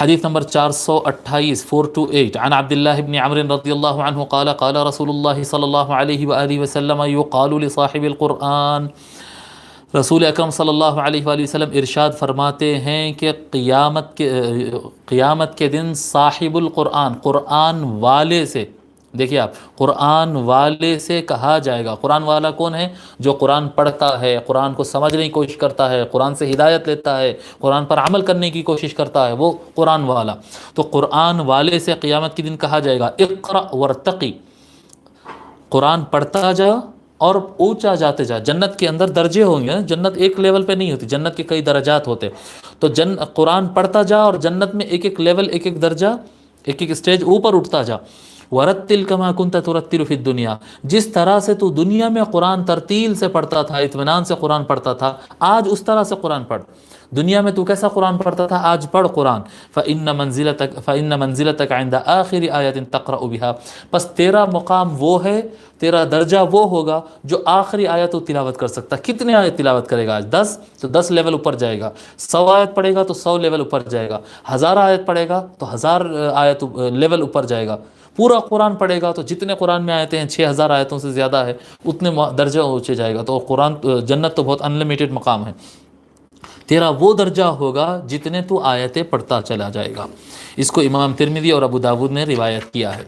حدیث نمبر 428 428 عن عبد الله بن عمرو رضی اللہ عنہ قال قال رسول اللہ صلی اللہ علیہ وآلہ وسلم یقال لصاحب القرآن، رسول اکرم صلی اللہ علیہ وآلہ وسلم ارشاد فرماتے ہیں کہ قیامت کے دن صاحب القرآن، قرآن والے سے، دیکھیے آپ، قرآن والے سے کہا جائے گا۔ قرآن والا کون ہے؟ جو قرآن پڑھتا ہے، قرآن کو سمجھنے کی کوشش کرتا ہے، قرآن سے ہدایت لیتا ہے، قرآن پر عمل کرنے کی کوشش کرتا ہے، وہ قرآن والا۔ تو قرآن والے سے قیامت کے دن کہا جائے گا اقرأ ورتقی، قرآن پڑھتا جا اور اونچا جاتے جا۔ جنت کے اندر درجے ہوں گے، جنت ایک لیول پہ نہیں ہوتی، جنت کے کئی درجات ہوتے، تو قرآن پڑھتا جا اور جنت میں ایک ایک لیول، ایک ایک درجہ، ایک ایک سٹیج اوپر اٹھتا جا۔ ورتل کما کنت ترتل فی الدنیا، جس طرح سے تو دنیا میں قرآن ترتیل سے پڑھتا تھا، اطمینان سے قرآن پڑھتا تھا، آج اس طرح سے قرآن پڑھ۔ دنیا میں تو کیسا قرآن پڑھتا تھا، آج پڑھ قرآن۔ فإن منزلتک عند آخر آیت تقرأ بها، پس تیرا مقام وہ ہے، تیرا درجہ وہ ہوگا جو آخری آیت تو تلاوت کر سکتا۔ کتنے آیت تلاوت کرے گا آج؟ 10، تو 10 لیول اوپر جائے گا۔ 100 آیت پڑھے گا تو 100 لیول اوپر جائے گا۔ 1000 آیت پڑھے گا تو 1000 آیت لیول اوپر جائے گا۔ پورا قرآن پڑھے گا تو جتنے قرآن میں آیتیں ہیں 6000 آیتوں سے زیادہ ہے، اتنے درجہ اونچے جائے گا۔ تو قرآن، جنت تو بہت انلمیٹڈ مقام ہے۔ تیرا وہ درجہ ہوگا جتنے تو آیتیں پڑھتا چلا جائے گا۔ اس کو امام ترمذی اور ابو داود نے روایت کیا ہے۔